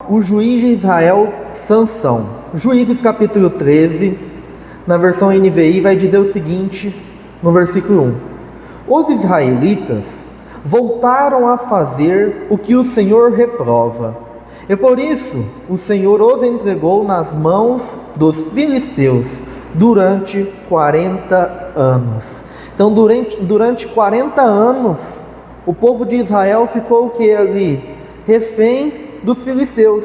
O juiz de Israel, Sansão. Juízes capítulo 13, na versão NVI, vai dizer o seguinte, no versículo 1. Os israelitas voltaram a fazer o que o Senhor reprova, e por isso o Senhor os entregou nas mãos dos filisteus durante 40 anos. Então, durante 40 anos, o povo de Israel ficou o que ali? Refém dos filisteus,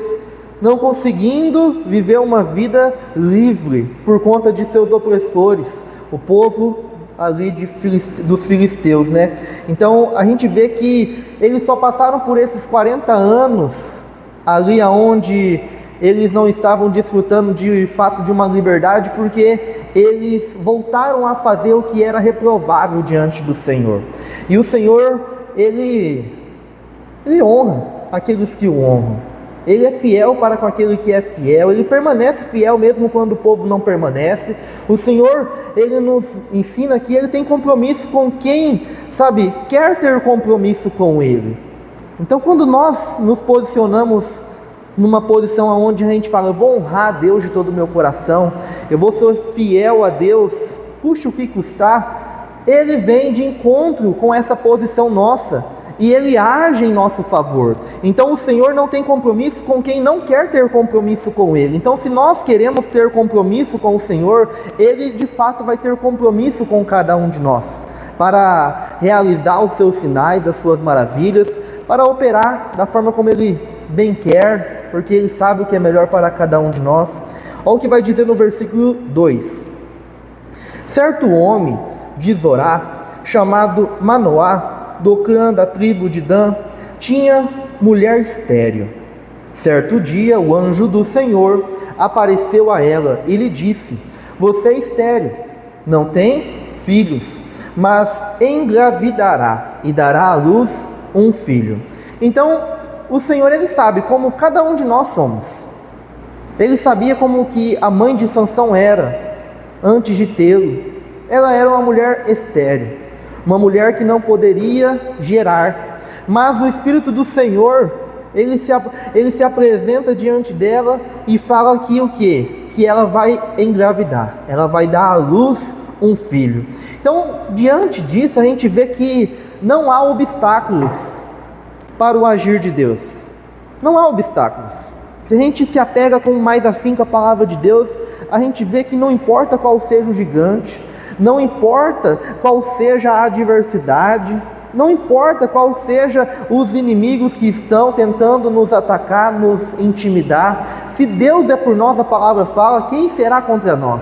não conseguindo viver uma vida livre por conta de seus opressores, o povo ali dos filisteus, né? Então a gente vê que eles só passaram por esses 40 anos ali aonde eles não estavam desfrutando de fato de uma liberdade, porque eles voltaram a fazer o que era reprovável diante do Senhor. E o Senhor, ele honra aqueles que o honram. Ele é fiel para com aquele que é fiel. Ele permanece fiel mesmo quando o povo não permanece. O Senhor, ele nos ensina que ele tem compromisso com quem, quer ter compromisso com ele. Então, quando nós nos posicionamos numa posição onde a gente fala, eu vou honrar a Deus de todo o meu coração, eu vou ser fiel a Deus, custe o que custar, ele vem de encontro com essa posição nossa. E ele age em nosso favor. Então o Senhor não tem compromisso com quem não quer ter compromisso com ele. Então, se nós queremos ter compromisso com o Senhor, ele de fato vai ter compromisso com cada um de nós, para realizar os seus sinais, as suas maravilhas, para operar da forma como ele bem quer, porque ele sabe o que é melhor para cada um de nós. Olha o que vai dizer no versículo 2. Certo homem de Zorá, chamado Manoá, do clã da tribo de Dan, tinha mulher estéril. Certo dia, o anjo do Senhor apareceu a ela e lhe disse: você é estéril, não tem filhos, mas engravidará e dará à luz um filho. Então, o Senhor, ele sabe como cada um de nós somos. Ele sabia como que a mãe de Sansão era antes de tê-lo. Ela era uma mulher estéril, uma mulher que não poderia gerar, mas o Espírito do Senhor, ele se apresenta diante dela e fala que o quê? Que ela vai engravidar, ela vai dar à luz um filho. Então, diante disso, a gente vê que não há obstáculos para o agir de Deus. Não há obstáculos. Se a gente se apega com mais afinco à palavra de Deus, a gente vê que não importa qual seja o gigante, não importa qual seja a adversidade, não importa qual seja os inimigos que estão tentando nos atacar, nos intimidar, se Deus é por nós, a palavra fala, quem será contra nós?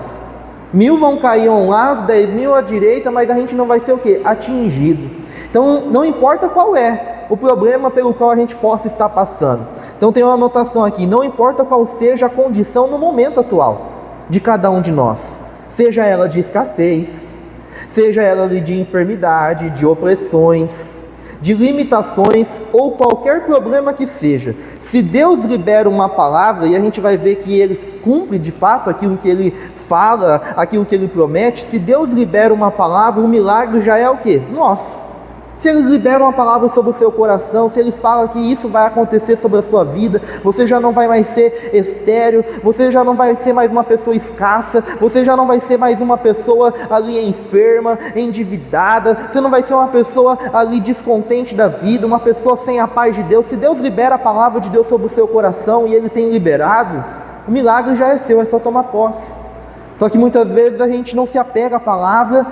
1000 vão cair a um lado, 10.000 à direita, mas a gente não vai ser o quê? Atingido. Então não importa qual é o problema pelo qual a gente possa estar passando. Então tem uma anotação aqui, não importa qual seja a condição no momento atual de cada um de nós, seja ela de escassez, seja ela de enfermidade, de opressões, de limitações ou qualquer problema que seja. Se Deus libera uma palavra, e a gente vai ver que ele cumpre de fato aquilo que ele fala, aquilo que ele promete, se Deus libera uma palavra, o milagre já é o quê? Nosso. Se ele libera uma palavra sobre o seu coração, se ele fala que isso vai acontecer sobre a sua vida, você já não vai mais ser estéril, você já não vai ser mais uma pessoa escassa, você já não vai ser mais uma pessoa ali enferma, endividada, você não vai ser uma pessoa ali descontente da vida, uma pessoa sem a paz de Deus. Se Deus libera a palavra de Deus sobre o seu coração e ele tem liberado, o milagre já é seu, é só tomar posse. Só que muitas vezes a gente não se apega à palavra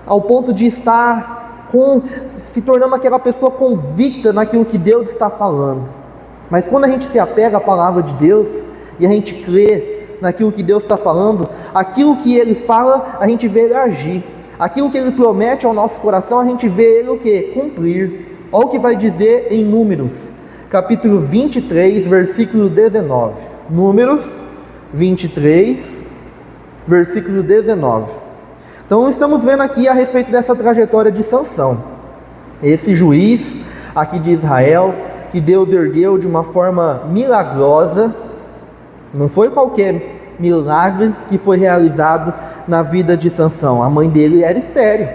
ao ponto de estar se tornando aquela pessoa convicta naquilo que Deus está falando. Mas quando a gente se apega à palavra de Deus e a gente crê naquilo que Deus está falando, aquilo que Ele fala, a gente vê Ele agir. Aquilo que Ele promete ao nosso coração, a gente vê Ele o quê? Cumprir. Olha o que vai dizer em Números, capítulo 23, versículo 19. Números 23, versículo 19. Então estamos vendo aqui a respeito dessa trajetória de Sansão, esse juiz aqui de Israel, que Deus ergueu de uma forma milagrosa. Não foi qualquer milagre que foi realizado na vida de Sansão. A mãe dele era estéril,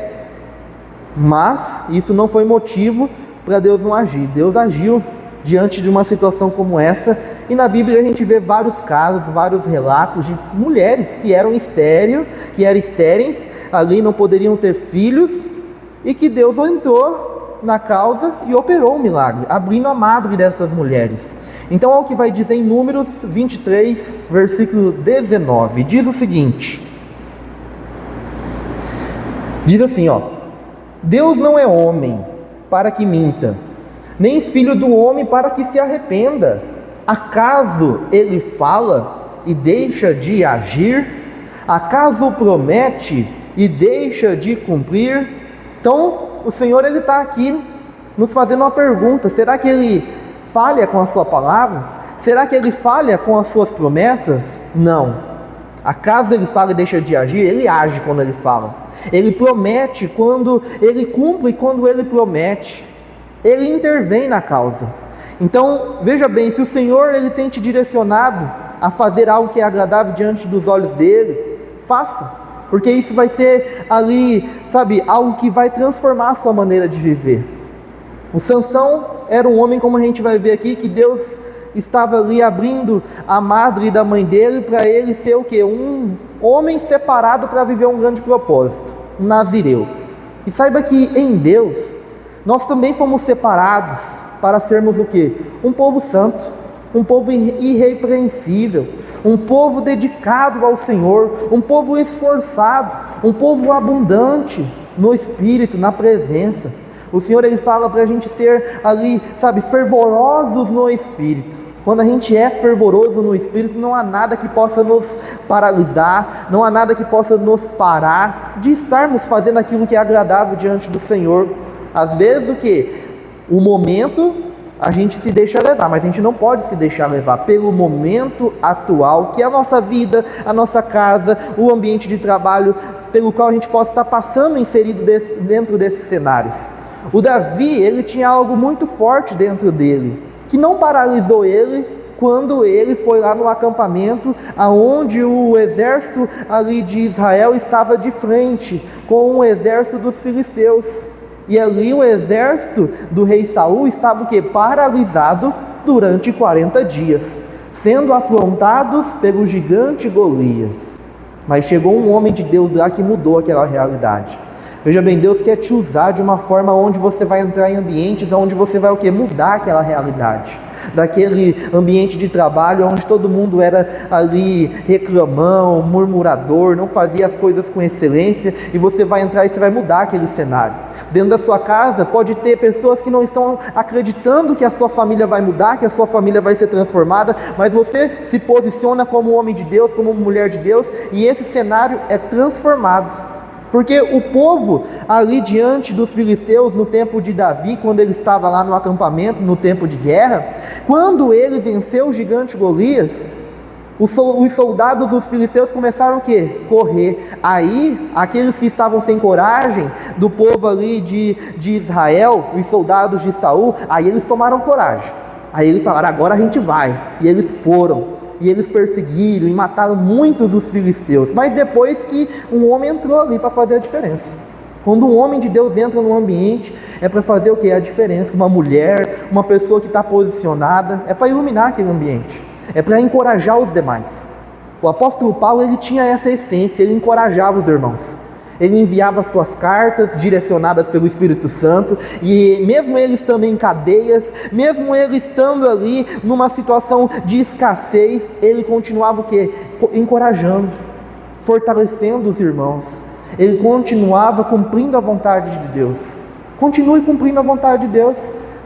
mas isso não foi motivo para Deus não agir. Deus agiu diante de uma situação como essa, E na Bíblia a gente vê vários casos, vários relatos de mulheres que eram estéreis, ali não poderiam ter filhos, e que Deus entrou na causa e operou um milagre, abrindo a madre dessas mulheres. Então, olha o que vai dizer em Números 23, versículo 19. Diz o seguinte: diz assim, Deus não é homem para que minta, nem filho do homem para que se arrependa. Acaso ele fala e deixa de agir? Acaso promete e deixa de cumprir? Então, o Senhor está aqui nos fazendo uma pergunta: será que Ele falha com a sua palavra? Será que Ele falha com as suas promessas? Não. Acaso Ele fala e deixa de agir? Ele age quando Ele fala. Ele promete quando Ele cumpre, e quando Ele promete, Ele intervém na causa. Então, veja bem, se o Senhor Ele tem te direcionado a fazer algo que é agradável diante dos olhos dEle, faça, porque isso vai ser ali, algo que vai transformar a sua maneira de viver. O Sansão era um homem, como a gente vai ver aqui, que Deus estava ali abrindo a madre da mãe dele para ele ser o quê? Um homem separado para viver um grande propósito, um nazireu. E saiba que em Deus, nós também fomos separados para sermos o quê? Um povo santo, um povo irrepreensível, um povo dedicado ao Senhor, um povo esforçado, um povo abundante no Espírito, na presença. O Senhor Ele fala para a gente ser ali, fervorosos no Espírito. Quando a gente é fervoroso no Espírito, não há nada que possa nos paralisar, não há nada que possa nos parar de estarmos fazendo aquilo que é agradável diante do Senhor. Às vezes o momento a gente se deixa levar, mas a gente não pode se deixar levar pelo momento atual, que é a nossa vida, a nossa casa, o ambiente de trabalho, pelo qual a gente possa estar passando inserido dentro desses cenários. O Davi, ele tinha algo muito forte dentro dele, que não paralisou ele quando ele foi lá no acampamento, aonde o exército ali de Israel estava de frente com o exército dos filisteus. E ali o exército do rei Saul estava o quê? Paralisado durante 40 dias, sendo afrontados pelo gigante Golias. Mas chegou um homem de Deus lá que mudou aquela realidade. Veja bem, Deus quer te usar de uma forma onde você vai entrar em ambientes onde você vai mudar aquela realidade. Daquele ambiente de trabalho onde todo mundo era ali reclamão, murmurador, não fazia as coisas com excelência, e você vai entrar e você vai mudar aquele cenário. Dentro da sua casa pode ter pessoas que não estão acreditando que a sua família vai mudar, que a sua família vai ser transformada, mas você se posiciona como homem de Deus, como mulher de Deus, e esse cenário é transformado. Porque o povo ali diante dos filisteus, no tempo de Davi, quando ele estava lá no acampamento, no tempo de guerra, quando ele venceu o gigante Golias, os soldados dos filisteus começaram o quê? Correr. Aí, aqueles que estavam sem coragem, do povo ali de Israel, os soldados de Saul, aí eles tomaram coragem. Aí eles falaram: agora a gente vai. E eles foram. E eles perseguiram e mataram muitos dos filisteus. Mas depois que um homem entrou ali para fazer a diferença. Quando um homem de Deus entra num ambiente, é para fazer o quê? A diferença. Uma mulher, uma pessoa que está posicionada, é para iluminar aquele ambiente. É para encorajar os demais. O apóstolo Paulo, ele tinha essa essência, ele encorajava os irmãos. Ele enviava suas cartas direcionadas pelo Espírito Santo, e mesmo ele estando em cadeias, mesmo ele estando ali numa situação de escassez, ele continuava o quê? Encorajando, fortalecendo os irmãos. Ele continuava cumprindo a vontade de Deus. Continue cumprindo a vontade de Deus,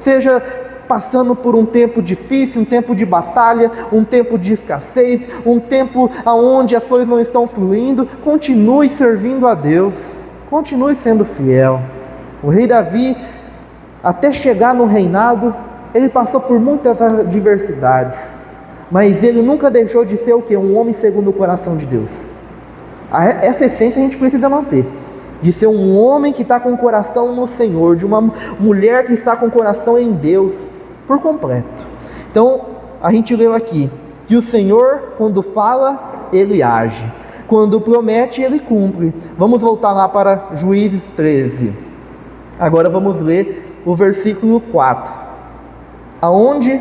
seja passando por um tempo difícil, um tempo de batalha, um tempo de escassez, um tempo onde as coisas não estão fluindo, continue servindo a Deus, continue sendo fiel. O rei Davi, até chegar no reinado, ele passou por muitas adversidades, mas ele nunca deixou de ser o quê? Um homem segundo o coração de Deus. Essa essência a gente precisa manter. De ser um homem que está com o coração no Senhor, de uma mulher que está com o coração em Deus, por completo. Então, a gente leu aqui, que o Senhor, quando fala, Ele age. Quando promete, Ele cumpre. Vamos voltar lá para Juízes 13. Agora vamos ler o versículo 4. Aonde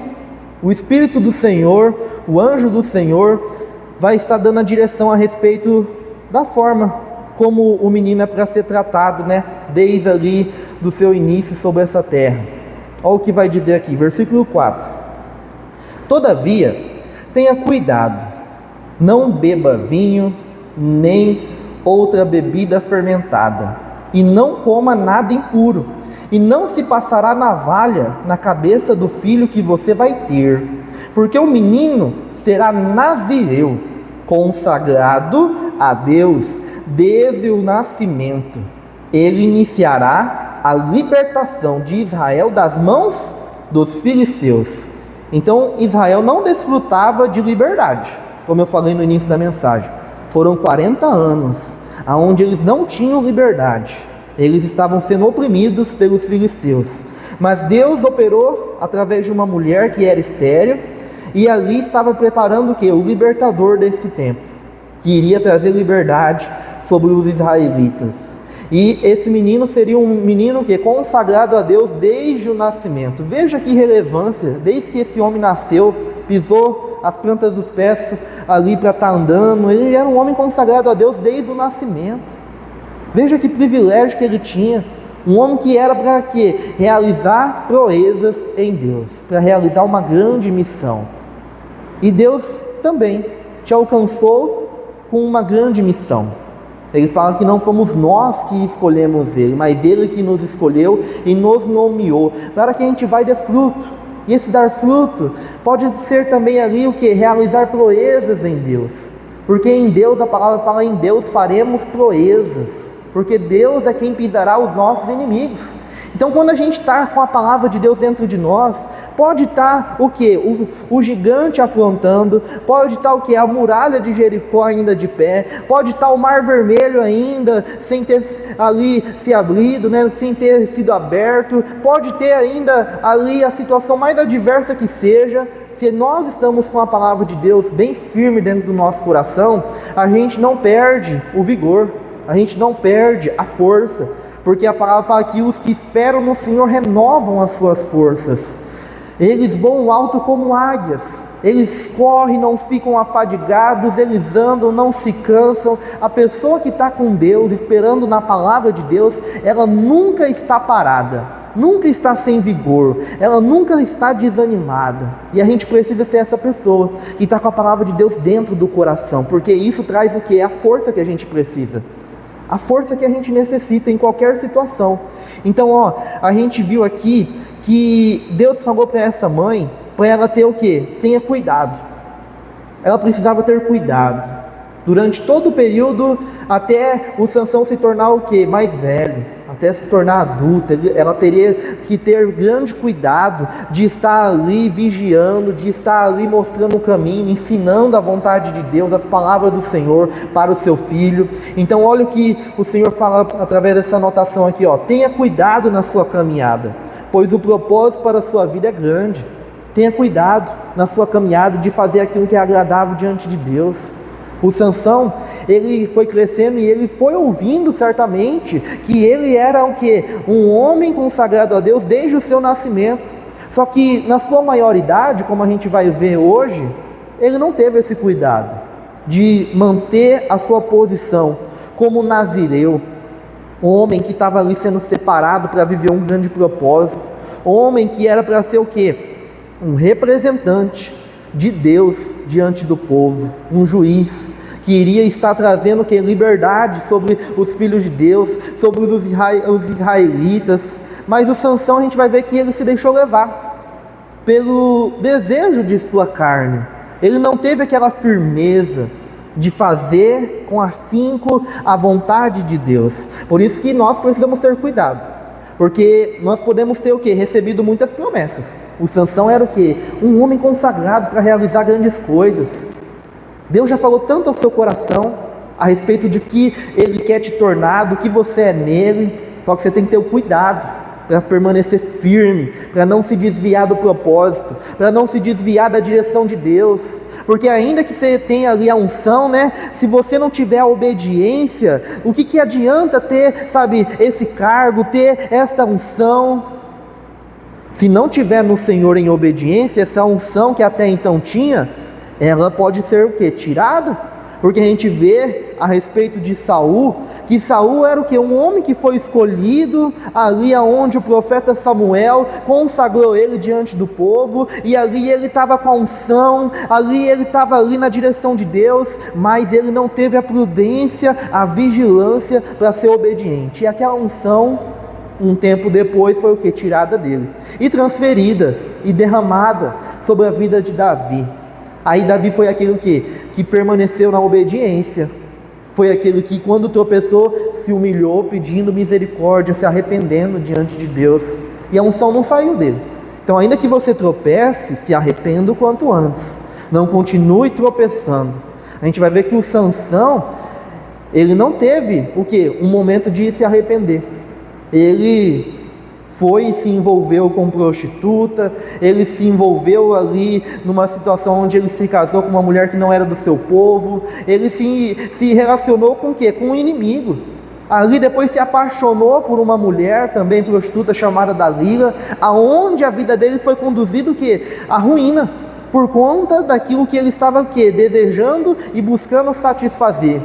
O Espírito do Senhor, o anjo do Senhor, vai estar dando a direção a respeito da forma como o menino é para ser tratado, né? Desde ali do seu início sobre essa terra. Olha o que vai dizer aqui, versículo 4. Todavia, tenha cuidado, não beba vinho, nem outra bebida fermentada, e não coma nada impuro, e não se passará navalha na cabeça do filho que você vai ter, porque o menino será nazireu, consagrado a Deus desde o nascimento. Ele iniciará a libertação de Israel das mãos dos filisteus. Então Israel não desfrutava de liberdade, como eu falei no início da mensagem. Foram 40 anos onde eles não tinham liberdade. Eles estavam sendo oprimidos pelos filisteus. Mas Deus operou através de uma mulher que era estéril, e ali estava preparando o quê? O libertador desse tempo, que iria trazer liberdade sobre os israelitas. E esse menino seria um menino que consagrado a Deus desde o nascimento. Veja que relevância, desde que esse homem nasceu, pisou as plantas dos pés ali para estar andando, ele era um homem consagrado a Deus desde o nascimento. Veja que privilégio que ele tinha, um homem que era para quê? Realizar proezas em Deus, para realizar uma grande missão. E Deus também te alcançou com uma grande missão. Ele fala que não fomos nós que escolhemos Ele, mas Ele que nos escolheu e nos nomeou, para que a gente vai dar fruto. E esse dar fruto pode ser também ali o que? Realizar proezas em Deus. Porque em Deus, a palavra fala, em Deus faremos proezas. Porque Deus é quem pisará os nossos inimigos. Então quando a gente está com a palavra de Deus dentro de nós, pode estar o que? O gigante afrontando, pode estar o que? A muralha de Jericó ainda de pé, pode estar o mar vermelho ainda, sem ter ali se abrido, né? Sem ter sido aberto, pode ter ainda ali a situação mais adversa que seja. Se nós estamos com a palavra de Deus bem firme dentro do nosso coração, a gente não perde o vigor, a gente não perde a força, porque a palavra fala que os que esperam no Senhor renovam as suas forças. Eles voam alto como águias, eles correm, não ficam afadigados, eles andam, não se cansam. A pessoa que está com Deus, esperando na palavra de Deus, ela nunca está parada, nunca está sem vigor, ela nunca está desanimada. E a gente precisa ser essa pessoa que está com a palavra de Deus dentro do coração, porque isso traz o que? A força que a gente precisa, a força que a gente necessita em qualquer situação. Então, a gente viu aqui que Deus falou para essa mãe, para ela ter o que? Tenha cuidado. Ela precisava ter cuidado. Durante todo o período, até o Sansão se tornar o que? Mais velho, até se tornar adulta, ela teria que ter grande cuidado de estar ali vigiando, de estar ali mostrando o caminho, ensinando a vontade de Deus, as palavras do Senhor para o seu filho. Então olha o que o Senhor fala através dessa anotação aqui, tenha cuidado na sua caminhada, pois o propósito para a sua vida é grande. Tenha cuidado na sua caminhada de fazer aquilo que é agradável diante de Deus. O Sansão, ele foi crescendo e ele foi ouvindo certamente que ele era o quê? Um homem consagrado a Deus desde o seu nascimento. Só que na sua maioridade, como a gente vai ver hoje, ele não teve esse cuidado de manter a sua posição como nazireu, homem que estava ali sendo separado para viver um grande propósito, homem que era para ser o quê? Um representante de Deus diante do povo, um juiz que iria estar trazendo que liberdade sobre os filhos de Deus, sobre os israelitas. Mas o Sansão, a gente vai ver que ele se deixou levar pelo desejo de sua carne. Ele não teve aquela firmeza de fazer com afinco a vontade de Deus. Por isso que nós precisamos ter cuidado, porque nós podemos ter o quê? Recebido muitas promessas. O Sansão era o quê? Um homem consagrado para realizar grandes coisas. Deus já falou tanto ao seu coração a respeito de que Ele quer te tornar, do que você é nele. Só que você tem que ter o cuidado para permanecer firme, para não se desviar do propósito, para não se desviar da direção de Deus. Porque ainda que você tenha ali a unção, né? Se você não tiver a obediência, o que adianta ter, esse cargo, ter esta unção, Se não tiver no Senhor em obediência, essa unção que até então tinha, ela pode ser o quê? Tirada. Porque a gente vê a respeito de Saul, que Saul era o quê? Um homem que foi escolhido ali aonde o profeta Samuel consagrou ele diante do povo, e ali ele estava com a unção, ali ele estava ali na direção de Deus, mas ele não teve a prudência, a vigilância para ser obediente. E aquela unção, um tempo depois, foi o quê? Tirada dele e transferida e derramada sobre a vida de Davi. Aí Davi foi aquele que permaneceu na obediência, foi aquele que quando tropeçou se humilhou pedindo misericórdia, se arrependendo diante de Deus, e a unção não saiu dele. Então ainda que você tropece, se arrependa o quanto antes, não continue tropeçando. A gente vai ver que o Sansão, ele não teve o quê? Um momento de se arrepender. Ele foi e se envolveu com prostituta, ele se envolveu ali numa situação onde ele se casou com uma mulher que não era do seu povo, ele se relacionou com o quê? Com um inimigo. Ali depois se apaixonou por uma mulher também prostituta chamada Dalila, aonde a vida dele foi conduzida o quê? À ruína, por conta daquilo que ele estava o quê? Desejando e buscando satisfazer.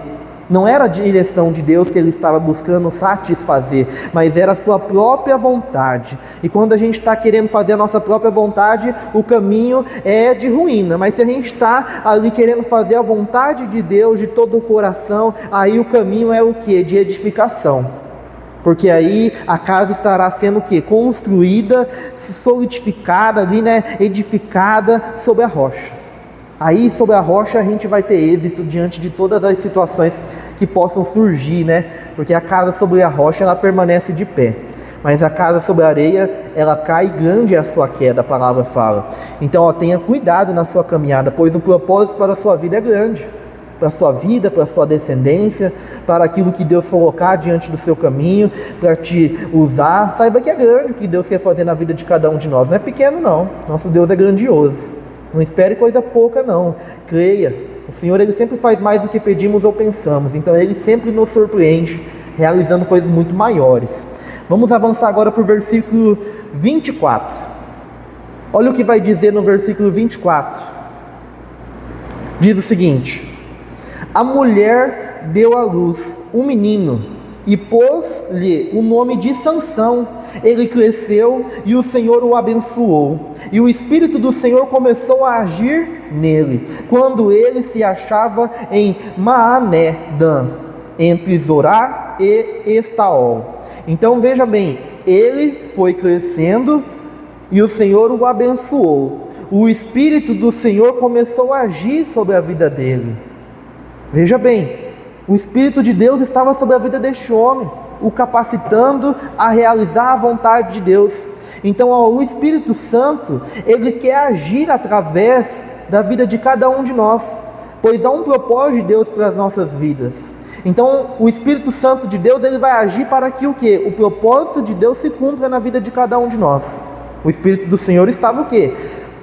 Não era a direção de Deus que ele estava buscando satisfazer, mas era a sua própria vontade. E quando a gente está querendo fazer a nossa própria vontade, o caminho é de ruína. Mas se a gente está ali querendo fazer a vontade de Deus de todo o coração, aí o caminho é o quê? De edificação. Porque aí a casa estará sendo o quê? Construída, solidificada ali, edificada sobre a rocha. Aí sobre a rocha a gente vai ter êxito diante de todas as situações que possam surgir, porque a casa sobre a rocha ela permanece de pé, mas a casa sobre a areia ela cai, grande é a sua queda, a palavra fala. Então tenha cuidado na sua caminhada, pois o propósito para a sua vida é grande, para a sua vida, para a sua descendência, para aquilo que Deus colocar diante do seu caminho, para te usar. Saiba que é grande o que Deus quer fazer na vida de cada um de nós, não é pequeno não, nosso Deus é grandioso. Não espere coisa pouca não, creia. O Senhor ele sempre faz mais do que pedimos ou pensamos, então Ele sempre nos surpreende, realizando coisas muito maiores. Vamos avançar agora para o versículo 24. Olha o que vai dizer no versículo 24. Diz o seguinte: a mulher deu à luz um menino, e pôs-lhe o nome de Sansão. Ele cresceu e o Senhor o abençoou, e o Espírito do Senhor começou a agir nele, quando ele se achava em Maané-dan, entre Zorá e Estaol. Então veja bem, ele foi crescendo e o Senhor o abençoou, o Espírito do Senhor começou a agir sobre a vida dele. Veja bem, o Espírito de Deus estava sobre a vida deste homem, o capacitando a realizar a vontade de Deus. Então o Espírito Santo, ele quer agir através da vida de cada um de nós, pois há um propósito de Deus para as nossas vidas. Então o Espírito Santo de Deus, ele vai agir para que o quê? O propósito de Deus se cumpra na vida de cada um de nós. O Espírito do Senhor estava o quê?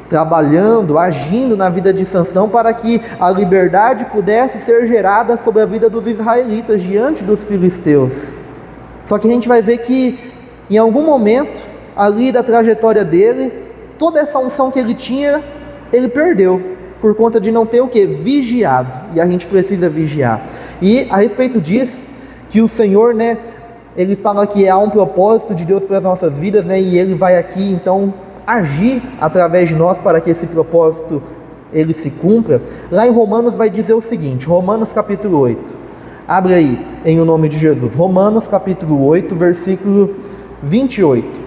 Trabalhando, agindo na vida de Sansão para que a liberdade pudesse ser gerada sobre a vida dos israelitas diante dos filisteus. Só que a gente vai ver que em algum momento ali da trajetória dele, toda essa unção que ele tinha, ele perdeu, por conta de não ter o quê? Vigiado. E a gente precisa vigiar. E a respeito disso, que o Senhor, ele fala que há um propósito de Deus para as nossas vidas, e ele vai aqui então agir através de nós para que esse propósito ele se cumpra. Lá em Romanos vai dizer o seguinte, Romanos capítulo 8, abre aí, em o nome de Jesus, Romanos capítulo 8, versículo 28.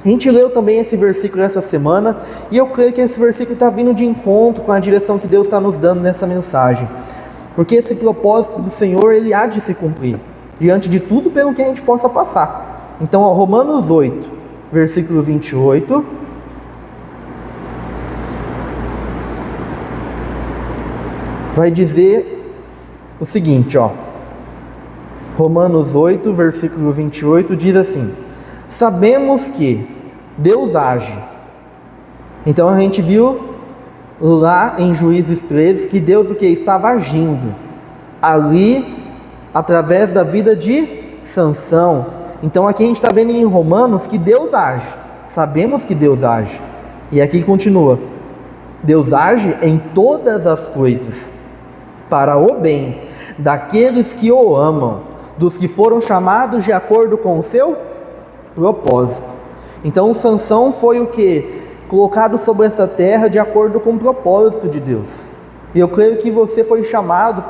A gente leu também esse versículo essa semana, e eu creio que esse versículo está vindo de encontro com a direção que Deus está nos dando nessa mensagem, porque esse propósito do Senhor, ele há de se cumprir, diante de tudo pelo que a gente possa passar. Então, Romanos 8, versículo 28, vai dizer o seguinte, Romanos 8, versículo 28, diz assim: sabemos que Deus age. Então a gente viu lá em Juízes 13 que Deus o que? Estava agindo ali através da vida de Sansão. Então aqui a gente está vendo em Romanos que Deus age. sabemos que Deus age. E aqui continua: Deus age em todas as coisas para o bem daqueles que o amam, dos que foram chamados de acordo com o seu propósito. Então Sansão foi o que? Colocado sobre essa terra de acordo com o propósito de Deus. E eu creio que você foi chamado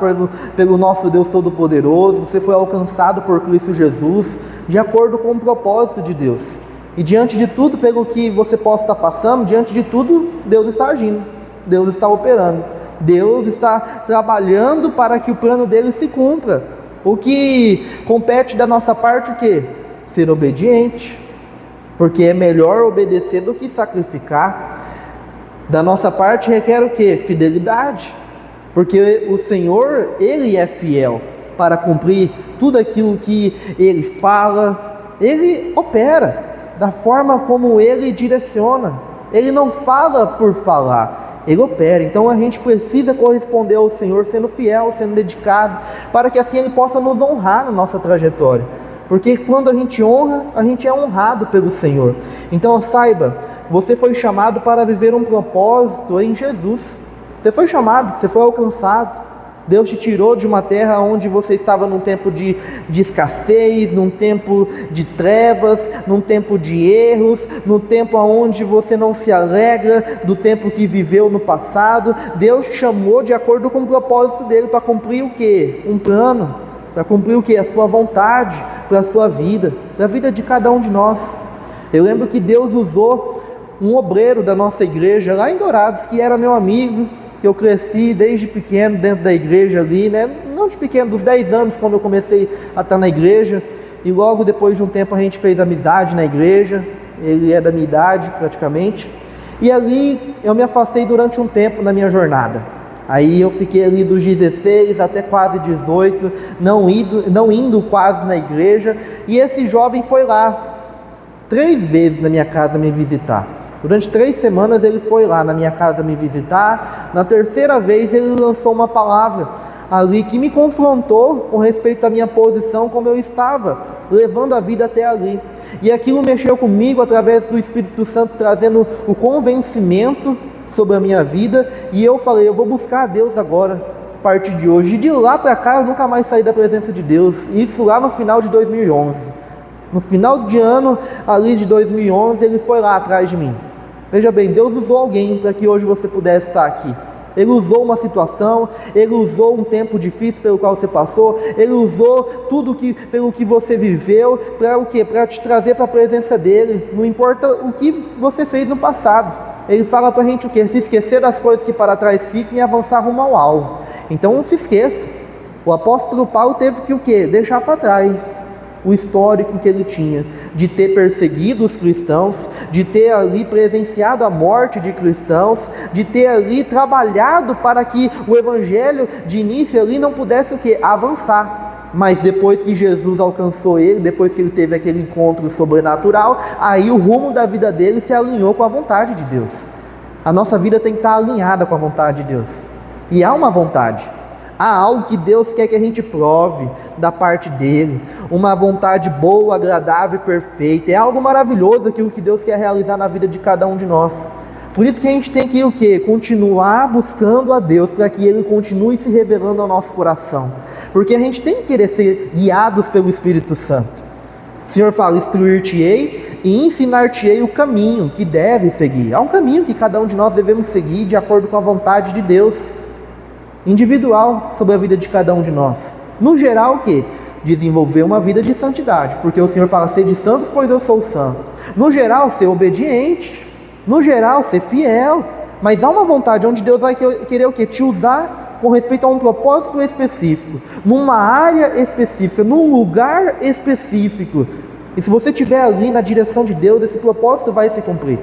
pelo nosso Deus Todo-Poderoso, você foi alcançado por Cristo Jesus de acordo com o propósito de Deus. E diante de tudo, pelo que você possa estar passando, diante de tudo, Deus está agindo, Deus está operando, Deus está trabalhando para que o plano dele se cumpra. O que compete da nossa parte, o quê? Ser obediente, porque é melhor obedecer do que sacrificar. Da nossa parte requer o quê? Fidelidade, porque o Senhor, Ele é fiel para cumprir tudo aquilo que Ele fala. Ele opera da forma como Ele direciona. Ele não fala por falar, Ele opera. Então a gente precisa corresponder ao Senhor sendo fiel, sendo dedicado, para que assim Ele possa nos honrar na nossa trajetória. Porque quando a gente honra, a gente é honrado pelo Senhor. Então saiba, você foi chamado para viver um propósito em Jesus. Você foi chamado, você foi alcançado. Deus te tirou de uma terra onde você estava num tempo de escassez, num tempo de trevas, num tempo de erros, num tempo onde você não se alegra do tempo que viveu no passado. Deus te chamou de acordo com o propósito dele para cumprir o quê? Um plano, para cumprir o quê? A sua vontade para a sua vida, para a vida de cada um de nós. Eu lembro que Deus usou um obreiro da nossa igreja lá em Dourados, que era meu amigo, que eu cresci desde pequeno dentro da igreja ali, né? Não de pequeno, dos 10 anos, quando eu comecei a estar na igreja, e logo depois de um tempo a gente fez amizade na igreja. Ele é da minha idade praticamente, e ali eu me afastei durante um tempo na minha jornada. Aí eu fiquei ali dos 16 até quase 18, não indo quase na igreja, e esse jovem foi lá 3 vezes na minha casa me visitar. Durante 3 semanas ele foi lá na minha casa me visitar. Na terceira vez ele lançou uma palavra ali que me confrontou com respeito à minha posição, como eu estava levando a vida até ali. E aquilo mexeu comigo através do Espírito Santo, trazendo o convencimento sobre a minha vida. E eu falei, eu vou buscar a Deus agora, a partir de hoje. E de lá para cá eu nunca mais saí da presença de Deus. Isso lá no final de 2011. No final de ano ali de 2011 ele foi lá atrás de mim. Veja bem, Deus usou alguém para que hoje você pudesse estar aqui. Ele usou uma situação, Ele usou um tempo difícil pelo qual você passou, Ele usou tudo pelo que você viveu, para o quê? Para te trazer para a presença dEle. Não importa o que você fez no passado. Ele fala para a gente o quê? Se esquecer das coisas que para trás ficam e avançar rumo ao alvo. Então não se esqueça. O apóstolo Paulo teve que o quê? Deixar para trás o histórico que ele tinha, de ter perseguido os cristãos, de ter ali presenciado a morte de cristãos, de ter ali trabalhado para que o evangelho de início ali não pudesse o quê? Avançar. Mas depois que Jesus alcançou ele, depois que ele teve aquele encontro sobrenatural, aí o rumo da vida dele se alinhou com a vontade de Deus. A nossa vida tem que estar alinhada com a vontade de Deus. E há uma vontade. Há algo que Deus quer que a gente prove da parte dele, uma vontade boa, agradável e perfeita. É algo maravilhoso aquilo que Deus quer realizar na vida de cada um de nós. Por isso que a gente tem que o quê? Continuar buscando a Deus, para que Ele continue se revelando ao nosso coração. Porque a gente tem que querer ser guiados pelo Espírito Santo. O Senhor fala, instruir-te-ei e ensinar-te-ei o caminho que deve seguir. Há um caminho que cada um de nós devemos seguir de acordo com a vontade de Deus, individual, sobre a vida de cada um de nós. No geral, o que? Desenvolver uma vida de santidade, porque o Senhor fala, sede santos, pois eu sou santo. No geral, ser obediente. No geral, ser fiel. Mas há uma vontade onde Deus vai querer o quê? Te usar com respeito a um propósito específico, numa área específica, num lugar específico. E se você estiver ali na direção de Deus, esse propósito vai se cumprir.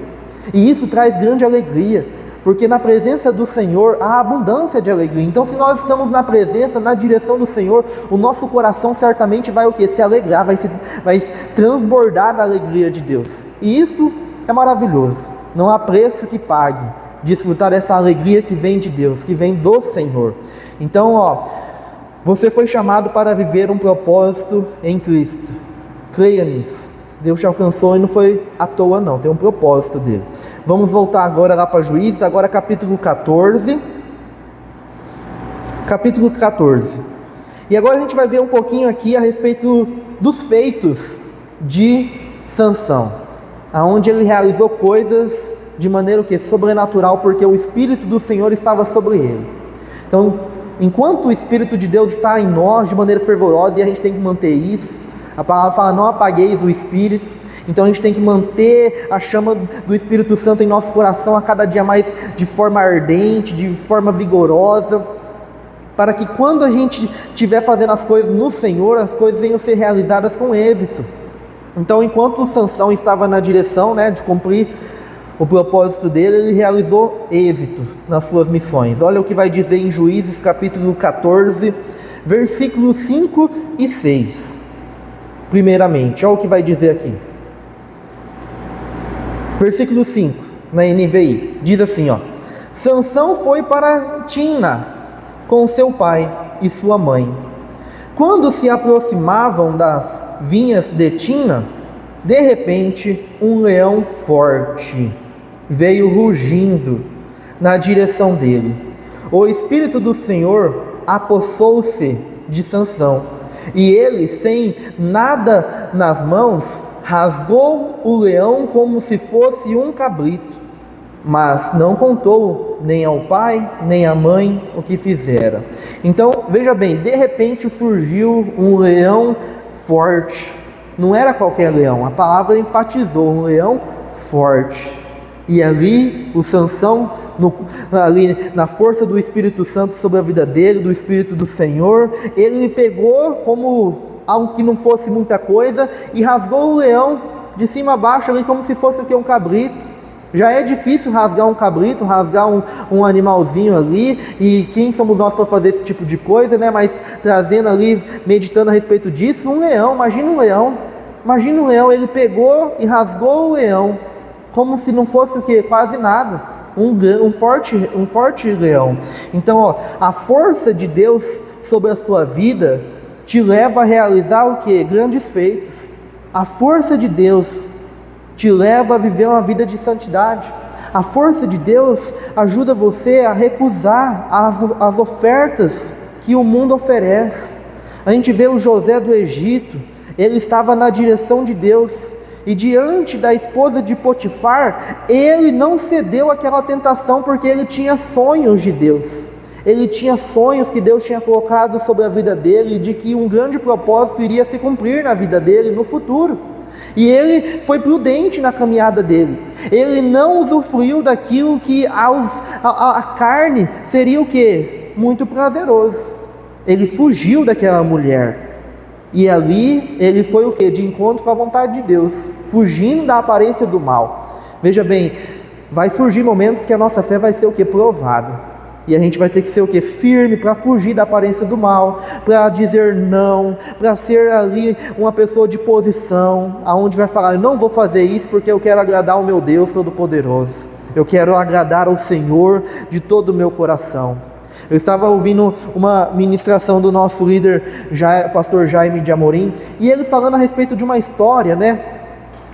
E isso traz grande alegria, porque na presença do Senhor há abundância de alegria. Então, se nós estamos na presença, na direção do Senhor, o nosso coração certamente vai o quê? Se alegrar, vai transbordar da alegria de Deus. E isso é maravilhoso. Não há preço que pague desfrutar dessa alegria que vem de Deus, que vem do Senhor. Então, você foi chamado para viver um propósito em Cristo. Creia nisso. Deus te alcançou e não foi à toa não, tem um propósito dele. Vamos voltar agora lá para Juízes, agora capítulo 14. Capítulo 14. E agora a gente vai ver um pouquinho aqui a respeito dos feitos de Sansão, aonde ele realizou coisas de maneira sobrenatural, porque o Espírito do Senhor estava sobre ele. Então, enquanto o Espírito de Deus está em nós de maneira fervorosa, e a gente tem que manter isso, a palavra fala, não apagueis o Espírito, então a gente tem que manter a chama do Espírito Santo em nosso coração a cada dia mais de forma ardente, de forma vigorosa, para que quando a gente estiver fazendo as coisas no Senhor, as coisas venham a ser realizadas com êxito. Então, enquanto Sansão estava na direção, de cumprir o propósito dele, ele realizou êxito nas suas missões. Olha o que vai dizer em Juízes capítulo 14, versículos 5 e 6. Primeiramente, olha o que vai dizer aqui. Versículo 5, na NVI, diz assim, Sansão foi para Timna com seu pai e sua mãe. Quando se aproximavam das vinhas de Timna, de repente um leão forte veio rugindo na direção dele. O Espírito do Senhor apossou-se de Sansão, e ele, sem nada nas mãos, rasgou o leão como se fosse um cabrito, mas não contou nem ao pai nem à mãe o que fizera. Então, veja bem, de repente surgiu um leão forte. Não era qualquer leão, a palavra enfatizou, um leão forte. E ali o Sansão, ali na força do Espírito Santo sobre a vida dele, do Espírito do Senhor, ele pegou como algo que não fosse muita coisa e rasgou o leão de cima a baixo ali como se fosse um cabrito. Já é difícil rasgar um cabrito, rasgar um animalzinho ali, e quem somos nós para fazer esse tipo de coisa, Mas trazendo ali, meditando a respeito disso, um leão, imagina um leão, ele pegou e rasgou o leão, como se não fosse quase nada, um forte leão. Então, a força de Deus sobre a sua vida te leva a realizar grandes feitos. A força de Deus te leva a viver uma vida de santidade. A força de Deus ajuda você a recusar as ofertas que o mundo oferece. A gente vê o José do Egito, ele estava na direção de Deus, e diante da esposa de Potifar, ele não cedeu àquela tentação, porque ele tinha sonhos de Deus. Ele tinha sonhos que Deus tinha colocado sobre a vida dele, de que um grande propósito iria se cumprir na vida dele no futuro. E ele foi prudente na caminhada dele. Ele não usufruiu daquilo que a carne seria muito prazeroso. Ele fugiu daquela mulher. E ali ele foi de encontro com a vontade de Deus, fugindo da aparência do mal. Veja bem, vai surgir momentos que a nossa fé vai ser provada. E a gente vai ter que ser firme para fugir da aparência do mal, para dizer não, para ser ali uma pessoa de posição, aonde vai falar, eu não vou fazer isso porque eu quero agradar o meu Deus Todo-Poderoso. Eu quero agradar ao Senhor de todo o meu coração. Eu estava ouvindo uma ministração do nosso líder, pastor Jaime de Amorim, e ele falando a respeito de uma história,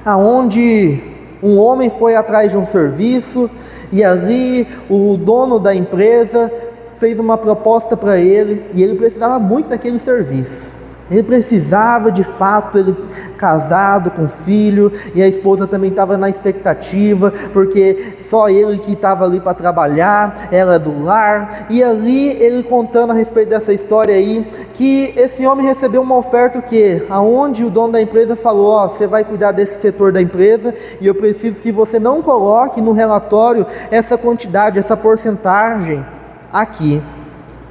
aonde um homem foi atrás de um serviço, e ali o dono da empresa fez uma proposta para ele, e ele precisava muito daquele serviço. Ele precisava de fato, ele casado com filho, e a esposa também estava na expectativa, porque só ele que estava ali para trabalhar, ela do lar. E ali ele contando a respeito dessa história aí, que esse homem recebeu uma oferta aonde o dono da empresa falou, você vai cuidar desse setor da empresa, e eu preciso que você não coloque no relatório essa quantidade, essa porcentagem aqui.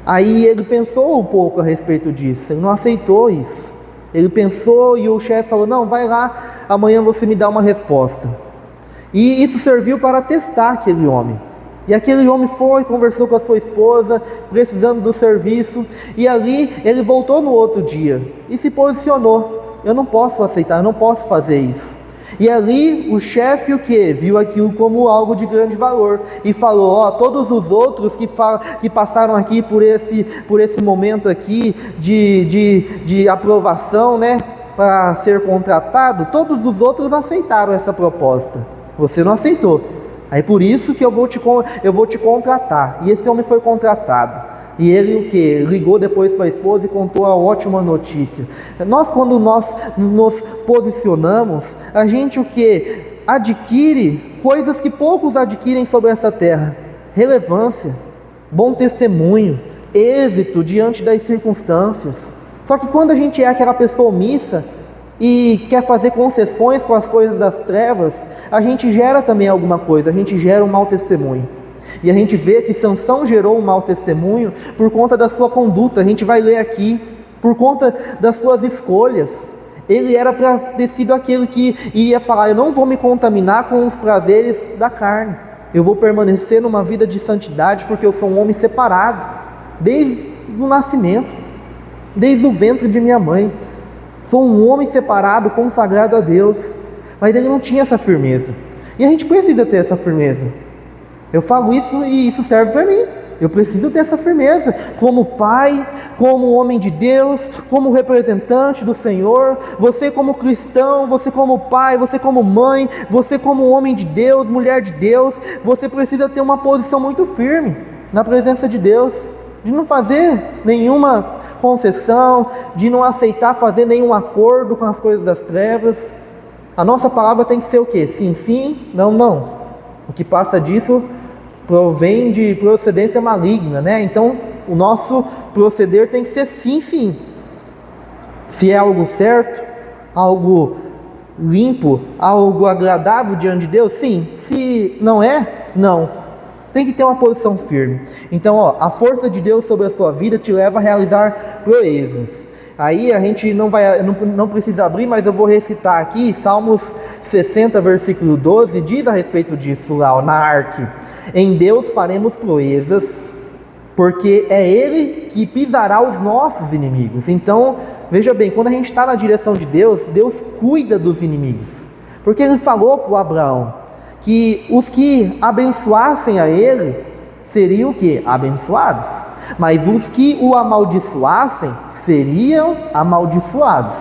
Aí ele pensou um pouco a respeito disso, ele não aceitou isso. Ele pensou e o chefe falou, não, vai lá, amanhã você me dá uma resposta. E isso serviu para testar aquele homem. E aquele homem foi, conversou com a sua esposa, precisando do serviço, e ali ele voltou no outro dia e se posicionou, eu não posso aceitar, eu não posso fazer isso. E ali o chefe viu aquilo como algo de grande valor e falou, todos os outros que passaram aqui por esse momento aqui de aprovação, para ser contratado, todos os outros aceitaram essa proposta. Você não aceitou. Aí por isso que eu vou te contratar. E esse homem foi contratado. E ele o que? Ligou depois para a esposa e contou a ótima notícia. Quando nós nos posicionamos, a gente o que? Adquire coisas que poucos adquirem sobre essa terra: relevância, bom testemunho, êxito diante das circunstâncias. Só que quando a gente é aquela pessoa omissa e quer fazer concessões com as coisas das trevas, a gente gera também alguma coisa, a gente gera um mau testemunho. E a gente vê que Sansão gerou um mau testemunho por conta da sua conduta. A gente vai ler aqui, por conta das suas escolhas. Ele era para ter sido aquele que iria falar: eu não vou me contaminar com os prazeres da carne, eu vou permanecer numa vida de santidade, porque eu sou um homem separado, desde o nascimento, desde o ventre de minha mãe. Sou um homem separado, consagrado a Deus. Mas ele não tinha essa firmeza. E a gente precisa ter essa firmeza. Eu falo isso e isso serve para mim. Eu preciso ter essa firmeza, como pai, como homem de Deus, como representante do Senhor. Você como cristão, você como pai, você como mãe, você como homem de Deus, mulher de Deus, você precisa ter uma posição muito firme na presença de Deus, de não fazer nenhuma concessão, de não aceitar fazer nenhum acordo com as coisas das trevas. A nossa palavra tem que ser o quê? Sim, sim, não, não. O que passa disso provém de procedência maligna, né? Então, o nosso proceder tem que ser sim, sim. Se é algo certo, algo limpo, algo agradável diante de Deus, sim. Se não é, não. Tem que ter uma posição firme. Então, a força de Deus sobre a sua vida te leva a realizar proezas. Aí a gente não precisa abrir, mas eu vou recitar aqui, Salmos 60, versículo 12, diz a respeito disso lá, na arque: em Deus faremos proezas, porque é Ele que pisará os nossos inimigos. Então, veja bem, quando a gente está na direção de Deus, Deus cuida dos inimigos. Porque Ele falou para o Abraão que os que abençoassem a Ele seriam o quê? Abençoados. Mas os que o amaldiçoassem seriam amaldiçoados.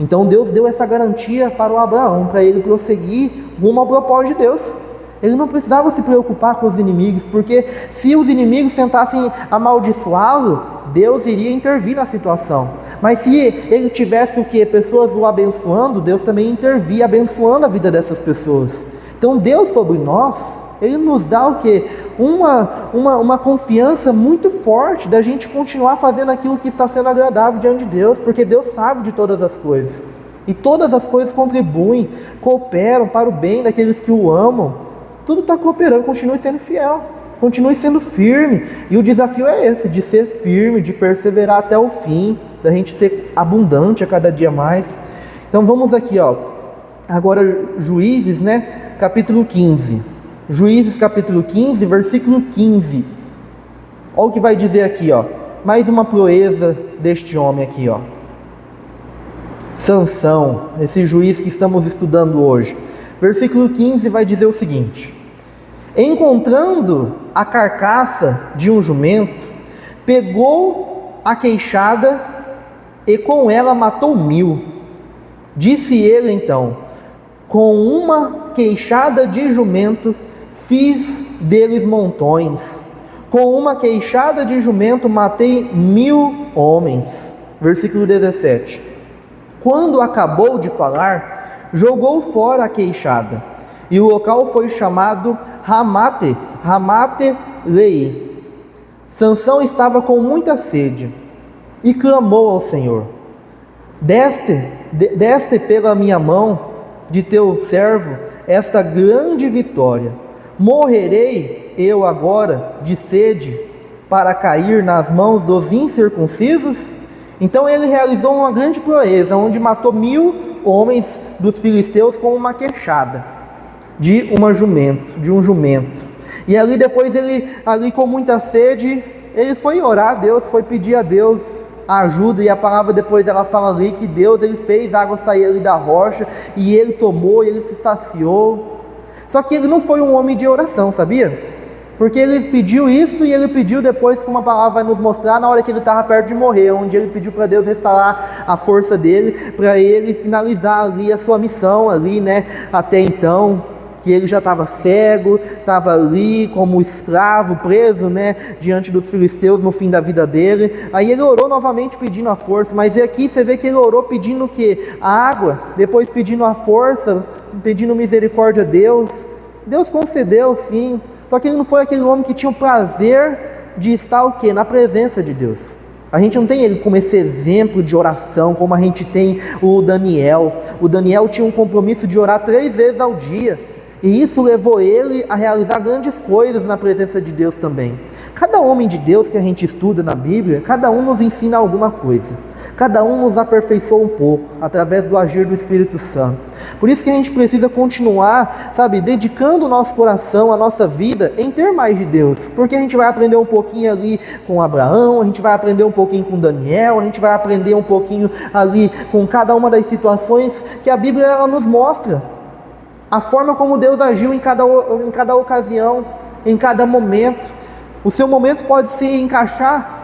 Então Deus deu essa garantia para o Abraão, para ele prosseguir rumo ao propósito de Deus. Ele não precisava se preocupar com os inimigos, porque se os inimigos tentassem amaldiçoá-lo, Deus iria intervir na situação. Mas se ele tivesse o que? Pessoas o abençoando, Deus também intervia, abençoando a vida dessas pessoas. Então Deus sobre nós, Ele nos dá o que? Uma confiança muito forte da gente continuar fazendo aquilo que está sendo agradável diante de Deus, porque Deus sabe de todas as coisas. E todas as coisas contribuem, cooperam para o bem daqueles que o amam. Tudo está cooperando, continue sendo fiel, continue sendo firme. E o desafio é esse, de ser firme, de perseverar até o fim, da gente ser abundante a cada dia mais. Então vamos aqui, agora Juízes, né? Capítulo 15. Juízes capítulo 15, versículo 15. Olha o que vai dizer aqui, mais uma proeza deste homem aqui, Sansão, esse juiz que estamos estudando hoje. Versículo 15 vai dizer o seguinte: encontrando a carcaça de um jumento, pegou a queixada e com ela matou 1000. Disse ele então: com uma queixada de jumento fiz deles montões, com uma queixada de jumento matei 1000 homens. Versículo 17. Quando acabou de falar, jogou fora a queixada, e o local foi chamado Ramate Lei. Sansão estava com muita sede e clamou ao Senhor: deste pela minha mão de teu servo esta grande vitória. Morrerei eu agora de sede para cair nas mãos dos incircuncisos? Então ele realizou uma grande proeza, onde matou 1000 homens dos filisteus com uma queixada de um jumento. E ali depois ali com muita sede, ele foi orar a Deus, foi pedir a Deus ajuda, e a palavra depois ela fala ali que Deus ele fez a água sair ali da rocha, e ele tomou, e ele se saciou. Só que ele não foi um homem de oração, sabia? Porque ele pediu isso e ele pediu depois, como a palavra vai nos mostrar, na hora que ele estava perto de morrer, onde ele pediu para Deus restaurar a força dele, para ele finalizar ali a sua missão ali, né, até então, que ele já estava cego, estava ali como escravo, preso, né, diante dos filisteus no fim da vida dele. Aí ele orou novamente pedindo a força, mas aqui você vê que ele orou pedindo o quê? A água, depois pedindo a força, pedindo misericórdia a Deus. Deus concedeu sim, só que ele não foi aquele homem que tinha o prazer de estar o quê? Na presença de Deus. A gente não tem ele como esse exemplo de oração, como a gente tem o Daniel. O Daniel tinha um compromisso de orar 3 vezes ao dia. E isso levou ele a realizar grandes coisas na presença de Deus também. Cada homem de Deus que a gente estuda na Bíblia, cada um nos ensina alguma coisa. Cada um nos aperfeiçoa um pouco, através do agir do Espírito Santo. Por isso que a gente precisa continuar, sabe, dedicando o nosso coração, a nossa vida, em ter mais de Deus. Porque a gente vai aprender um pouquinho ali com Abraão, a gente vai aprender um pouquinho com Daniel, a gente vai aprender um pouquinho ali com cada uma das situações que a Bíblia ela nos mostra. A forma como Deus agiu em cada ocasião, em cada momento. O seu momento pode se encaixar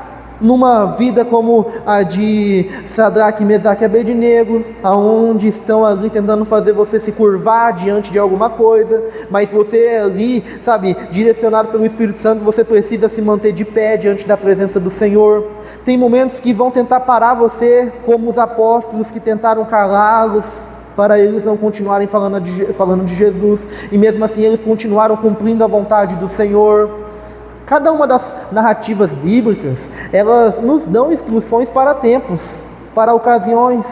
numa vida como a de Sadraque, Mesaque e Abednego, aonde estão ali tentando fazer você se curvar diante de alguma coisa, mas você ali, sabe, direcionado pelo Espírito Santo, você precisa se manter de pé diante da presença do Senhor. Tem momentos que vão tentar parar você, como os apóstolos que tentaram calá-los, para eles não continuarem falando de Jesus, e mesmo assim eles continuaram cumprindo a vontade do Senhor. Cada uma das narrativas bíblicas, elas nos dão instruções para tempos, para ocasiões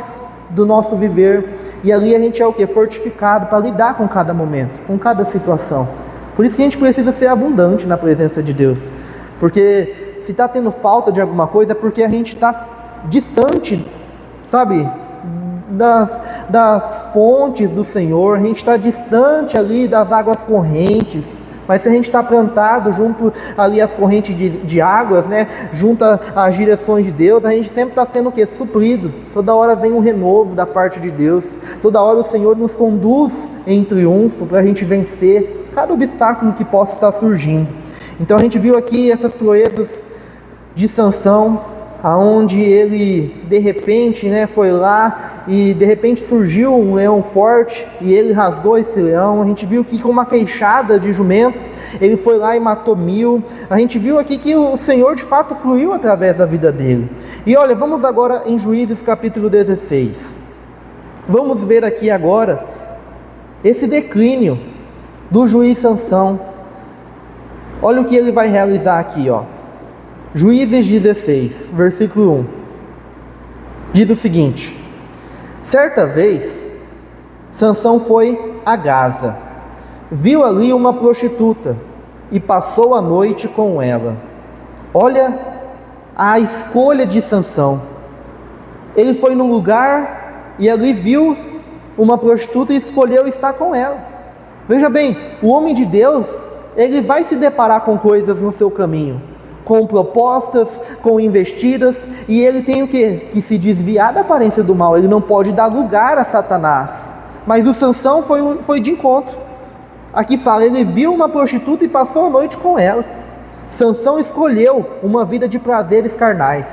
do nosso viver, e ali a gente é o quê? Fortificado para lidar com cada momento, com cada situação. Por isso que a gente precisa ser abundante na presença de Deus, porque se está tendo falta de alguma coisa é porque a gente está distante, sabe, das fontes do Senhor, a gente está distante ali das águas correntes. Mas se a gente está plantado junto ali às correntes de águas, né, junto às direções de Deus, a gente sempre está sendo o quê? Suprido. Toda hora vem um renovo da parte de Deus. Toda hora o Senhor nos conduz em triunfo para a gente vencer cada obstáculo que possa estar surgindo. Então a gente viu aqui essas proezas de Sansão, aonde ele de repente, né, foi lá e de repente surgiu um leão forte e ele rasgou esse leão. A gente viu que com uma queixada de jumento ele foi lá e matou 1000. A gente viu aqui que o Senhor de fato fluiu através da vida dele. E olha, vamos agora em Juízes capítulo 16. Vamos ver aqui agora esse declínio do juiz Sansão. Olha o que ele vai realizar aqui, ó. Juízes 16, versículo 1, diz o seguinte: certa vez, Sansão foi a Gaza, viu ali uma prostituta e passou a noite com ela. Olha a escolha de Sansão. Ele foi num lugar e ali viu uma prostituta e escolheu estar com ela. Veja bem, o homem de Deus, ele vai se deparar com coisas no seu caminho, com propostas, com investidas, e ele tem o quê? Que se desviar da aparência do mal. Ele não pode dar lugar a Satanás. Mas o Sansão foi de encontro. Aqui fala, ele viu uma prostituta e passou a noite com ela. Sansão escolheu uma vida de prazeres carnais.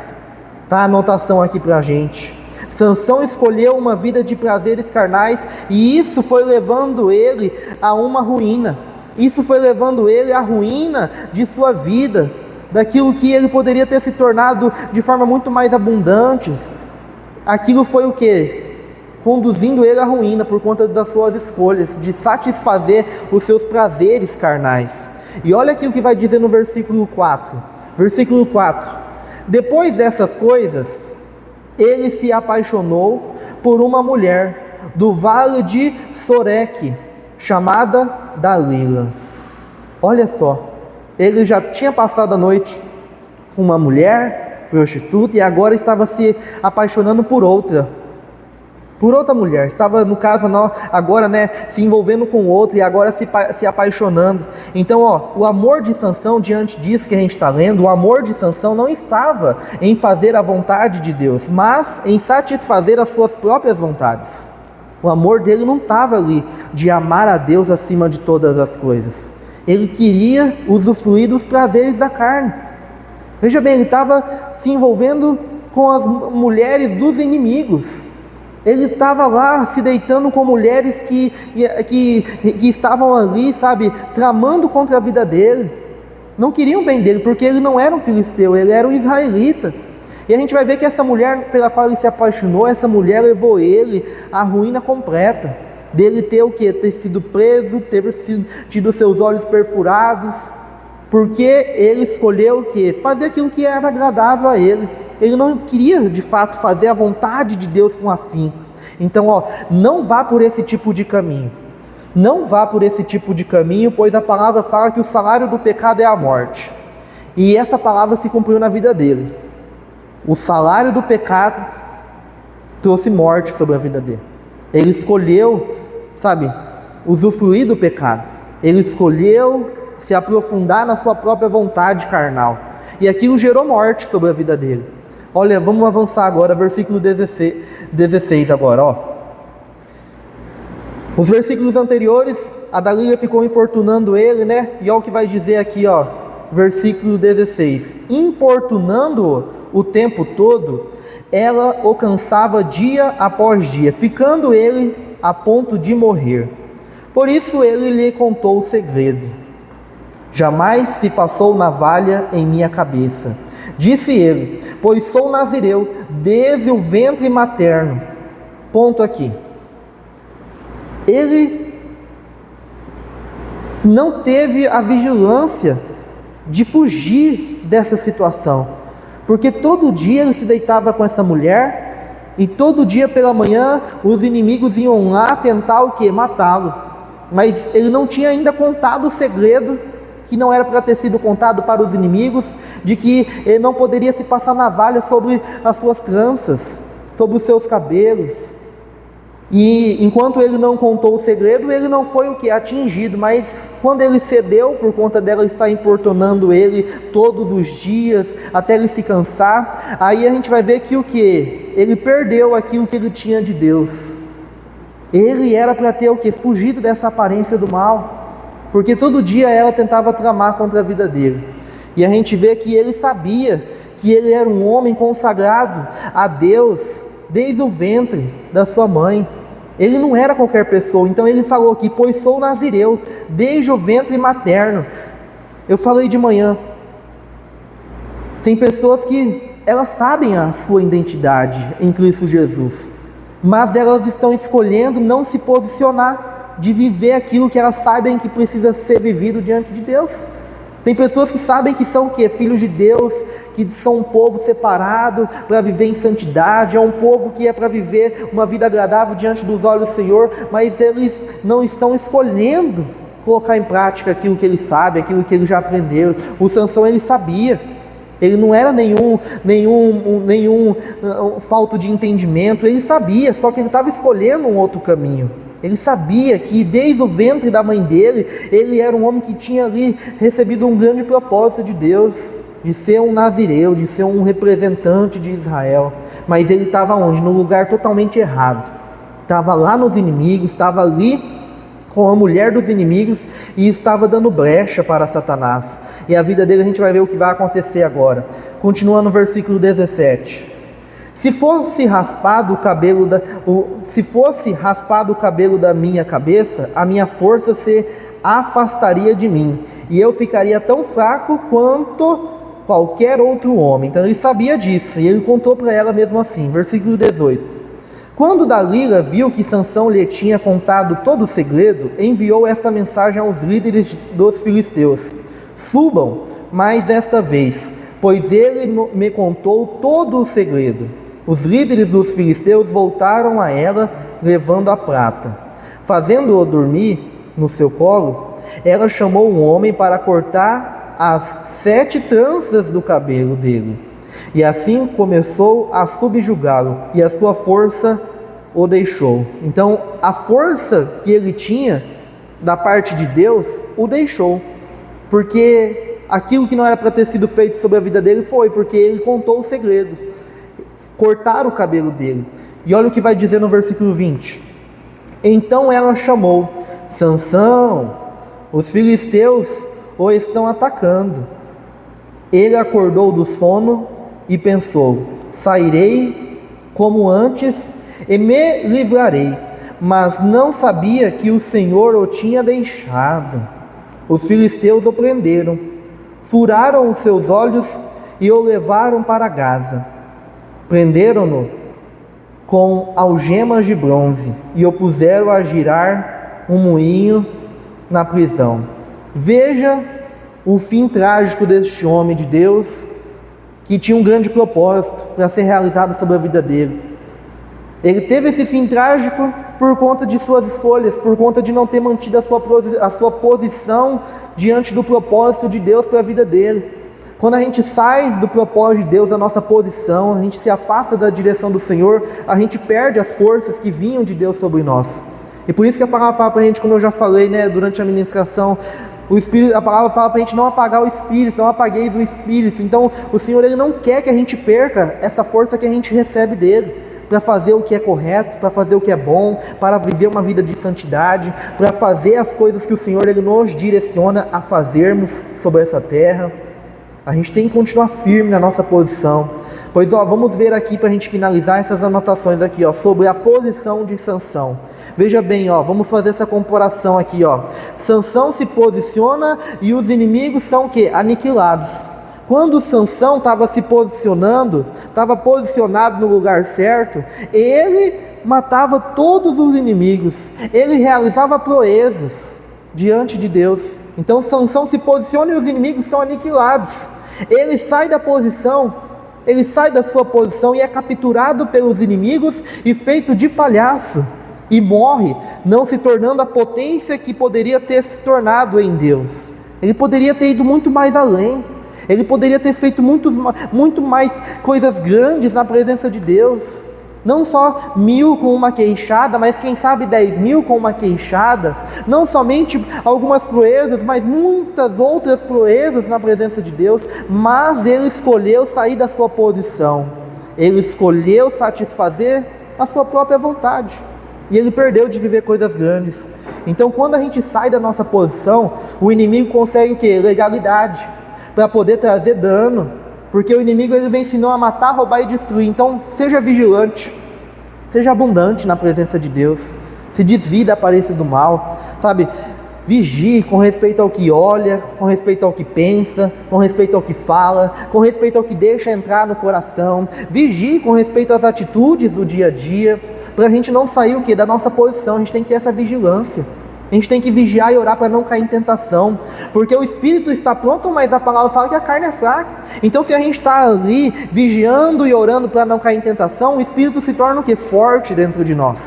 Tá a anotação aqui pra gente. Sansão escolheu uma vida de prazeres carnais, e isso foi levando ele a uma ruína. Isso foi levando ele à ruína de sua vida, daquilo que ele poderia ter se tornado de forma muito mais abundante. Aquilo foi o que? Conduzindo ele à ruína por conta das suas escolhas, de satisfazer os seus prazeres carnais. E olha aqui o que vai dizer no versículo 4. Versículo 4. Depois dessas coisas, ele se apaixonou por uma mulher do vale de Soreque, chamada Dalila. Olha só. Ele já tinha passado a noite com uma mulher prostituta e agora estava se apaixonando por outra mulher. Estava, no caso, agora, né, se envolvendo com outra e agora se apaixonando. Então, ó, o amor de Sansão, diante disso que a gente está lendo, o amor de Sansão não estava em fazer a vontade de Deus, mas em satisfazer as suas próprias vontades. O amor dele não estava ali de amar a Deus acima de todas as coisas. Ele queria usufruir dos prazeres da carne. Veja bem, ele estava se envolvendo com as mulheres dos inimigos. Ele estava lá se deitando com mulheres que estavam ali, sabe, tramando contra a vida dele. Não queriam bem dele, porque ele não era um filisteu, ele era um israelita. E a gente vai ver que essa mulher pela qual ele se apaixonou, essa mulher levou ele à ruína completa. Dele ter o quê? Ter sido preso, tido seus olhos perfurados, porque ele escolheu o quê? Fazer aquilo que era agradável a ele. Ele não queria de fato fazer a vontade de Deus com afinco. Então, não vá por esse tipo de caminho. Não vá por esse tipo de caminho, pois a palavra fala que o salário do pecado é a morte. E essa palavra se cumpriu na vida dele. O salário do pecado trouxe morte sobre a vida dele. Ele escolheu, sabe, usufruir do pecado. Ele escolheu se aprofundar na sua própria vontade carnal. E aquilo gerou morte sobre a vida dele. Olha, vamos avançar agora, versículo 16 agora, Os versículos anteriores, a Dalila ficou importunando ele, né? E olha o que vai dizer aqui, versículo 16. Importunando-o o tempo todo, ela o cansava dia após dia, ficando ele a ponto de morrer. Por isso ele lhe contou o segredo. Jamais se passou navalha em minha cabeça. Disse ele, pois sou nazireu desde o ventre materno. Ponto aqui. Ele não teve a vigilância de fugir dessa situação, porque todo dia ele se deitava com essa mulher, e todo dia pela manhã os inimigos iam lá tentar o quê? Matá-lo. Mas ele não tinha ainda contado o segredo, que não era para ter sido contado para os inimigos, de que ele não poderia se passar navalha sobre as suas tranças, sobre os seus cabelos. E enquanto ele não contou o segredo, ele não foi o que? Atingido, mas quando ele cedeu, por conta dela estar importunando ele todos os dias, até ele se cansar, aí a gente vai ver que o que? Ele perdeu aquilo que ele tinha de Deus. Ele era para ter o que? Fugido dessa aparência do mal, porque todo dia ela tentava tramar contra a vida dele. E a gente vê que ele sabia que ele era um homem consagrado a Deus desde o ventre da sua mãe. Ele não era qualquer pessoa. Então ele falou aqui, pois sou nazireu desde o ventre materno. Eu falei de manhã, tem pessoas que elas sabem a sua identidade em Cristo Jesus, mas elas estão escolhendo não se posicionar, de viver aquilo que elas sabem que precisa ser vivido diante de Deus. Tem pessoas que sabem que são o quê? Filhos de Deus, que são um povo separado para viver em santidade, é um povo que é para viver uma vida agradável diante dos olhos do Senhor, mas eles não estão escolhendo colocar em prática aquilo que eles sabem, aquilo que eles já aprenderam. O Sansão, ele sabia, ele não era nenhum falto de entendimento, ele sabia, só que ele estava escolhendo um outro caminho. Ele sabia que desde o ventre da mãe dele, ele era um homem que tinha ali recebido um grande propósito de Deus, de ser um nazireu, de ser um representante de Israel. Mas ele estava onde? No lugar totalmente errado. Estava lá nos inimigos, estava ali com a mulher dos inimigos e estava dando brecha para Satanás. E a vida dele, a gente vai ver o que vai acontecer agora. Continua no versículo 17. Se fosse raspado o cabelo da minha cabeça, a minha força se afastaria de mim, e eu ficaria tão fraco quanto qualquer outro homem. Então ele sabia disso, e ele contou para ela mesmo assim. Versículo 18. Quando Dalila viu que Sansão lhe tinha contado todo o segredo, enviou esta mensagem aos líderes dos filisteus: subam mais esta vez, pois ele me contou todo o segredo. Os líderes dos filisteus voltaram a ela, levando a prata. Fazendo-o dormir no seu colo, ela chamou um homem para cortar as 7 tranças do cabelo dele. E assim começou a subjugá-lo, e a sua força o deixou. Então, a força que ele tinha da parte de Deus o deixou, porque aquilo que não era para ter sido feito sobre a vida dele foi, porque ele contou o segredo. Cortaram o cabelo dele. E olha o que vai dizer no versículo 20. Então ela chamou: Sansão, os filisteus o estão atacando. Ele acordou do sono e pensou: sairei como antes e me livrarei. Mas não sabia que o Senhor o tinha deixado. Os filisteus o prenderam, furaram os seus olhos e o levaram para Gaza. Prenderam-no com algemas de bronze e o puseram a girar um moinho na prisão. Veja o fim trágico deste homem de Deus, que tinha um grande propósito para ser realizado sobre a vida dele. Ele teve esse fim trágico por conta de suas escolhas, por conta de não ter mantido a sua posição diante do propósito de Deus para a vida dele. Quando a gente sai do propósito de Deus, a nossa posição, a gente se afasta da direção do Senhor, a gente perde as forças que vinham de Deus sobre nós. E por isso que a palavra fala para a gente, como eu já falei, durante a ministração, a palavra fala para a gente não apagar o Espírito, não apagueis o Espírito. Então o Senhor, Ele não quer que a gente perca essa força que a gente recebe dEle, para fazer o que é correto, para fazer o que é bom, para viver uma vida de santidade, para fazer as coisas que o Senhor, Ele nos direciona a fazermos sobre essa terra. A gente tem que continuar firme na nossa posição. Pois vamos ver aqui para a gente finalizar essas anotações aqui, sobre a posição de Sansão. Veja bem, vamos fazer essa comparação aqui, Sansão se posiciona e os inimigos são o quê? Aniquilados. Quando Sansão estava se posicionando, estava posicionado no lugar certo, ele matava todos os inimigos, ele realizava proezas diante de Deus. Então Sansão se posiciona e os inimigos são aniquilados. Ele sai da posição, ele sai da sua posição e é capturado pelos inimigos e feito de palhaço. E morre, não se tornando a potência que poderia ter se tornado em Deus. Ele poderia ter ido muito mais além. Ele poderia ter feito muito mais coisas grandes na presença de Deus. Não só 1000 com uma queixada, mas quem sabe 10.000 com uma queixada. Não somente algumas proezas, mas muitas outras proezas na presença de Deus. Mas ele escolheu sair da sua posição. Ele escolheu satisfazer a sua própria vontade. E ele perdeu de viver coisas grandes. Então quando a gente sai da nossa posição, o inimigo consegue o quê? Legalidade, para poder trazer dano. Porque o inimigo, ele vem ensinou a matar, roubar e destruir. Então seja vigilante, seja abundante na presença de Deus, se desvie da aparência do mal, sabe? Vigie com respeito ao que olha, com respeito ao que pensa, com respeito ao que fala, com respeito ao que deixa entrar no coração. Vigie com respeito às atitudes do dia a dia, para a gente não sair o quê? Da nossa posição. A gente tem que ter essa vigilância. A gente tem que vigiar e orar para não cair em tentação, porque o espírito está pronto, mas a palavra fala que a carne é fraca. Então se a gente está ali vigiando e orando para não cair em tentação, o espírito se torna o quê? Forte dentro de nós.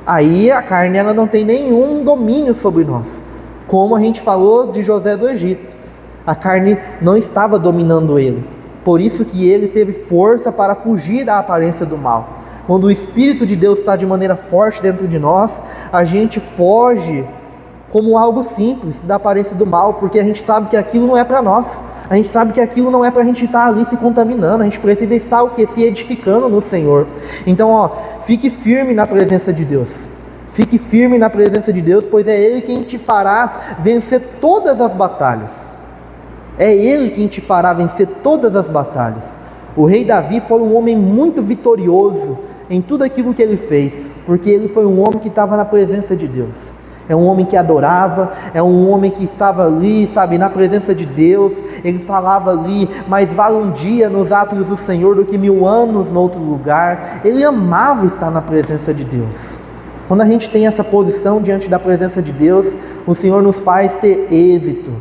Aí a carne, ela não tem nenhum domínio sobre nós. Como a gente falou de José do Egito, a carne não estava dominando ele. Por isso que ele teve força para fugir da aparência do mal. Quando o Espírito de Deus está de maneira forte dentro de nós, a gente foge como algo simples da aparência do mal, porque a gente sabe que aquilo não é para nós. A gente sabe que aquilo não é para a gente estar ali se contaminando. A gente precisa estar o quê? Se edificando no Senhor. Então, fique firme na presença de Deus. Fique firme na presença de Deus, pois é Ele quem te fará vencer todas as batalhas. É Ele quem te fará vencer todas as batalhas. O rei Davi foi um homem muito vitorioso em tudo aquilo que ele fez, porque ele foi um homem que estava na presença de Deus. É um homem que adorava, é um homem que estava ali, sabe, na presença de Deus. Ele falava ali, mais vale um dia nos atos do Senhor do que 1000 anos em outro lugar. Ele amava estar na presença de Deus. Quando a gente tem essa posição diante da presença de Deus, o Senhor nos faz ter êxito.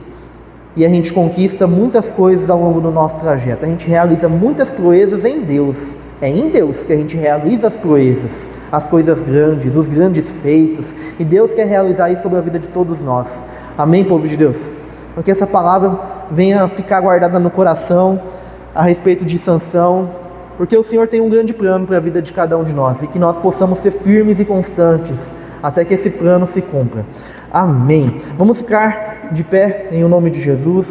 E a gente conquista muitas coisas ao longo do nosso trajeto. A gente realiza muitas proezas em Deus. É em Deus que a gente realiza as proezas, as coisas grandes, os grandes feitos. E Deus quer realizar isso sobre a vida de todos nós. Amém, povo de Deus? Então que essa palavra venha ficar guardada no coração a respeito de Sansão, porque o Senhor tem um grande plano para a vida de cada um de nós, e que nós possamos ser firmes e constantes até que esse plano se cumpra. Amém. Vamos ficar de pé em o nome de Jesus.